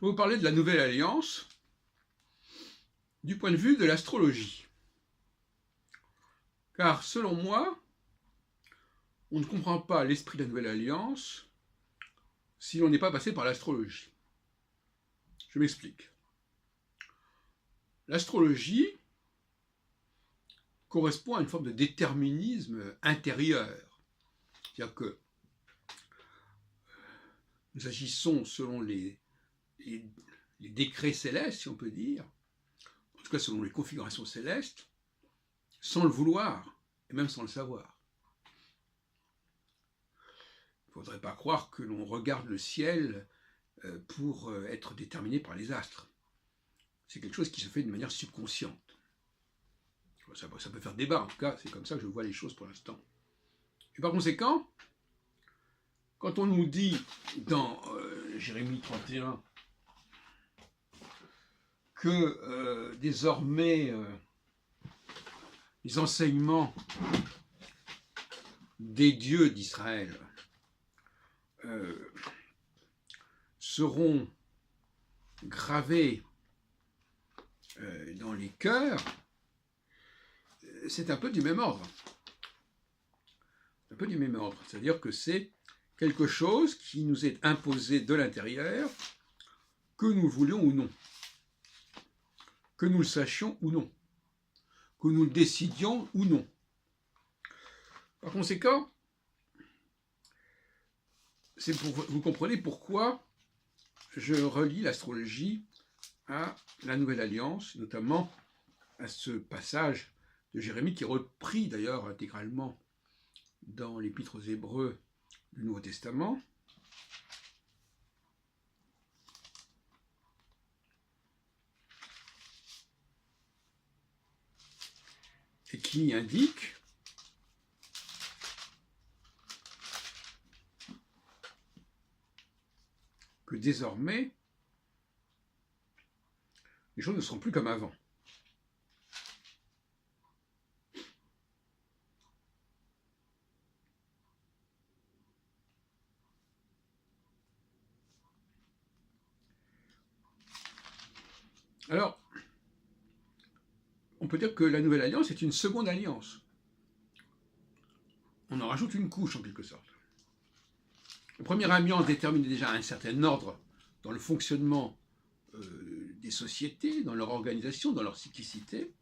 Je vais vous parler de la Nouvelle Alliance du point de vue de l'astrologie. Car selon moi, on ne comprend pas l'esprit de la Nouvelle Alliance si l'on n'est pas passé par l'astrologie. Je m'explique. L'astrologie correspond à une forme de déterminisme intérieur. C'est-à-dire que nous agissons selon les décrets célestes, si on peut dire, en tout cas selon les configurations célestes, sans le vouloir et même sans le savoir. Il ne faudrait pas croire que l'on regarde le ciel pour être déterminé par les astres. C'est quelque chose qui se fait de manière subconsciente. Ça peut faire débat, en tout cas, c'est comme ça que je vois les choses pour l'instant. Et par conséquent, quand on nous dit dans Jérémie 31 que désormais les enseignements des dieux d'Israël seront gravés dans les cœurs, c'est un peu du même ordre. Un peu du même ordre, c'est-à-dire que c'est quelque chose qui nous est imposé de l'intérieur, que nous le voulions ou non, que nous le sachions ou non, que nous le décidions ou non. Par conséquent, vous comprenez pourquoi je relie l'astrologie à la Nouvelle Alliance, notamment à ce passage de Jérémie qui est repris d'ailleurs intégralement dans l'Épître aux Hébreux du Nouveau Testament. Et qui indique que désormais, les choses ne seront plus comme avant. Alors, on peut dire que la Nouvelle Alliance est une seconde alliance. On en rajoute une couche en quelque sorte. La première alliance détermine déjà un certain ordre dans le fonctionnement des sociétés, dans leur organisation, dans leur cyclicité.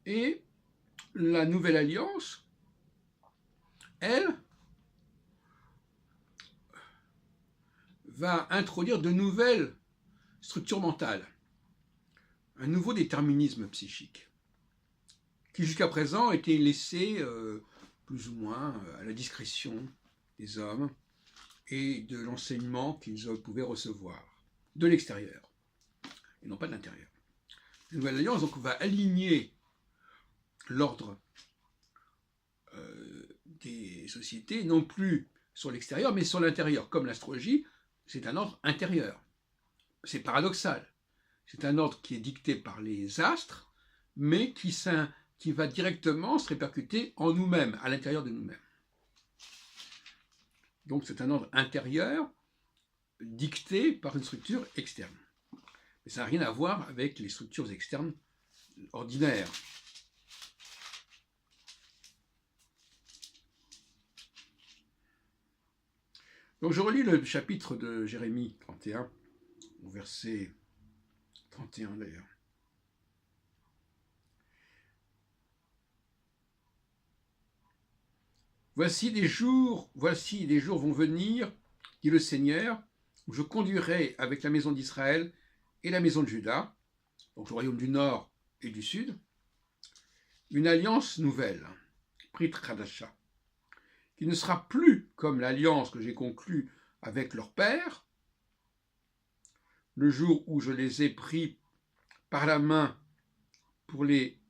Et la Nouvelle Alliance, elle, va introduire de nouvelles structures mentales, un nouveau déterminisme psychique, qui jusqu'à présent était laissé plus ou moins à la discrétion des hommes et de l'enseignement qu'ils pouvaient recevoir de l'extérieur, et non pas de l'intérieur. La Nouvelle Alliance donc, va aligner l'ordre des sociétés, non plus sur l'extérieur, mais sur l'intérieur. Comme l'astrologie, c'est un ordre intérieur. C'est paradoxal. C'est un ordre qui est dicté par les astres, mais qui va directement se répercuter en nous-mêmes, à l'intérieur de nous-mêmes. Donc c'est un ordre intérieur dicté par une structure externe. Mais ça n'a rien à voir avec les structures externes ordinaires. Donc je relis le chapitre de Jérémie 31, au verset 31 d'ailleurs. Voici des jours vont venir, dit le Seigneur, où je conduirai avec la maison d'Israël et la maison de Juda, donc le royaume du Nord et du Sud, une alliance nouvelle, Brit Chadasha, qui ne sera plus comme l'alliance que j'ai conclue avec leur père, le jour où je les ai pris par la main pour les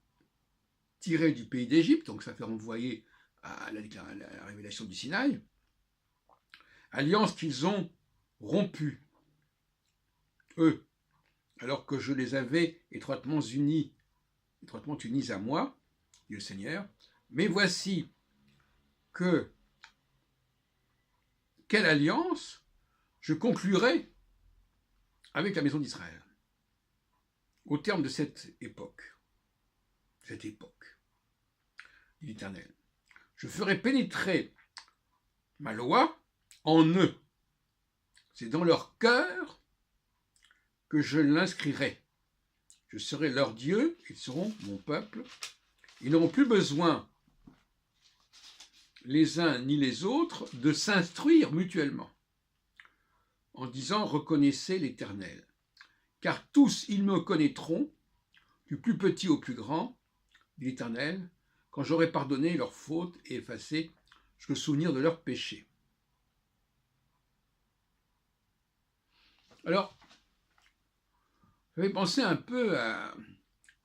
tirer du pays d'Égypte, donc ça fait renvoyer à la révélation du Sinaï, alliance qu'ils ont rompue, eux, alors que je les avais étroitement unis à moi, dit le Seigneur. Mais voici quelle alliance je conclurai avec la maison d'Israël, au terme de cette époque, dit l'Éternel, je ferai pénétrer ma loi en eux. C'est dans leur cœur que je l'inscrirai. Je serai leur Dieu, ils seront mon peuple. Ils n'auront plus besoin, les uns ni les autres, de s'instruire mutuellement, en disant « Reconnaissez l'Éternel ». Car tous ils me connaîtront, du plus petit au plus grand, dit l'Éternel, quand j'aurai pardonné leurs fautes et effacé le souvenir de leurs péchés. Alors, j'avais pensé un peu à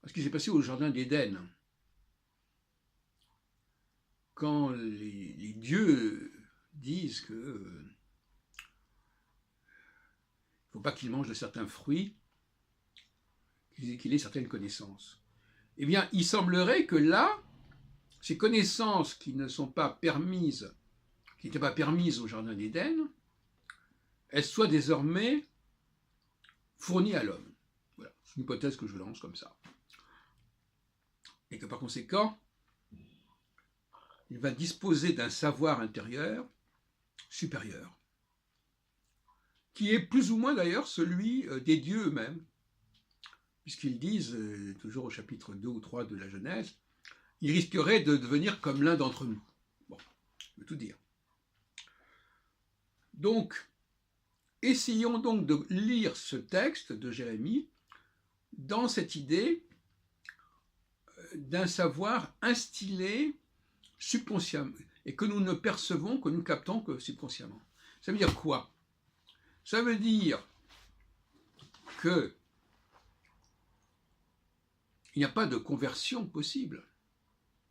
ce qui s'est passé au jardin d'Éden, quand les dieux disent que ne faut pas qu'ils mangent de certains fruits, qu'il ait certaines connaissances. Eh bien, il semblerait que là, ces connaissances qui ne sont pas permises, qui n'étaient pas permises au jardin d'Éden, elles soient désormais fournies à l'homme. Voilà, c'est une hypothèse que je lance comme ça. Et que par conséquent, il va disposer d'un savoir intérieur supérieur, qui est plus ou moins d'ailleurs celui des dieux eux-mêmes, puisqu'ils disent, toujours au chapitre 2 ou 3 de la Genèse, ils risqueraient de devenir comme l'un d'entre nous. Bon, je veux tout dire. Donc, essayons donc de lire ce texte de Jérémie dans cette idée d'un savoir instillé subconsciemment, et que nous ne percevons, que nous captons que subconsciemment. Ça veut dire quoi? Ça veut dire que il n'y a pas de conversion possible,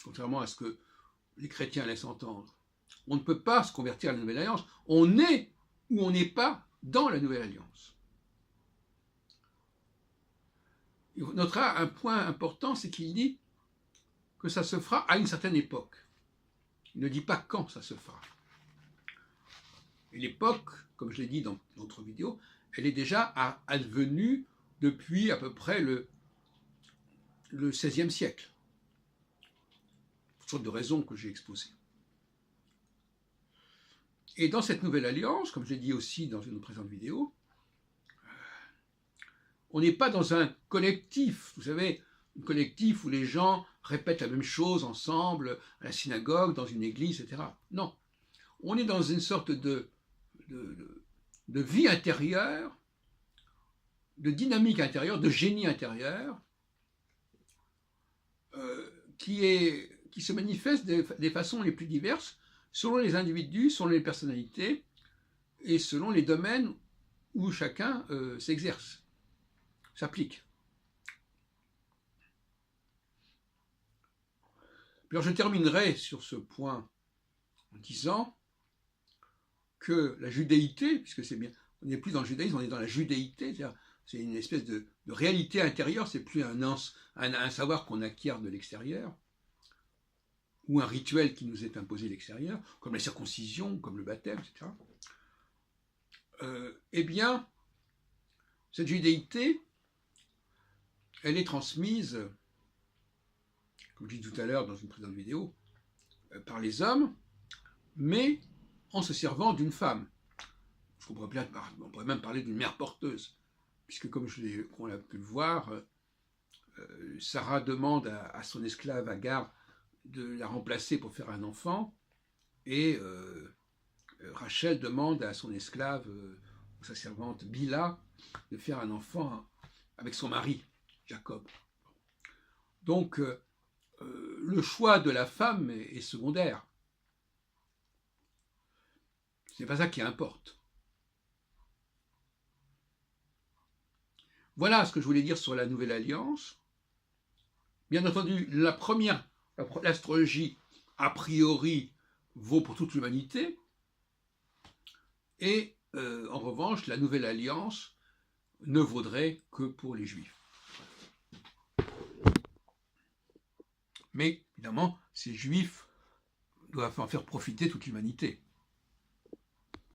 contrairement à ce que les chrétiens laissent entendre. On ne peut pas se convertir à la Nouvelle Alliance. On est ou on n'est pas dans la Nouvelle Alliance. Il notera un point important, c'est qu'il dit que ça se fera à une certaine époque. Il ne dit pas quand ça se fera. Et l'époque, comme je l'ai dit dans d'autres vidéos, elle est déjà advenue depuis à peu près le XVIe siècle. Pour toutes sortes de raisons que j'ai exposées. Et dans cette nouvelle alliance, comme je l'ai dit aussi dans une précédente vidéo, on n'est pas dans un collectif, vous savez, un collectif où les gens répètent la même chose ensemble, à la synagogue, dans une église, etc. Non, on est dans une sorte de vie intérieure, de dynamique intérieure, de génie intérieur, qui se manifeste des façons les plus diverses, selon les individus, selon les personnalités, et selon les domaines où chacun s'exerce, s'applique. Alors je terminerai sur ce point en disant que la judéité, puisque c'est bien, on n'est plus dans le judaïsme, on est dans la judéité, c'est une espèce de réalité intérieure, c'est plus un savoir qu'on acquiert de l'extérieur, ou un rituel qui nous est imposé de l'extérieur, comme la circoncision, comme le baptême, etc. Eh bien, cette judéité, elle est transmise, comme je dis tout à l'heure dans une précédente vidéo, par les hommes, mais en se servant d'une femme. On pourrait même parler d'une mère porteuse, puisque comme on a pu le voir, Sarah demande à son esclave Agar de la remplacer pour faire un enfant, et Rachel demande à son esclave, sa servante Bila, de faire un enfant avec son mari, Jacob. Donc, le choix de la femme est secondaire. Ce n'est pas ça qui importe. Voilà ce que je voulais dire sur la Nouvelle Alliance. Bien entendu, l'astrologie, a priori, vaut pour toute l'humanité. Et en revanche, la Nouvelle Alliance ne vaudrait que pour les Juifs. Mais évidemment, ces Juifs doivent en faire profiter toute l'humanité.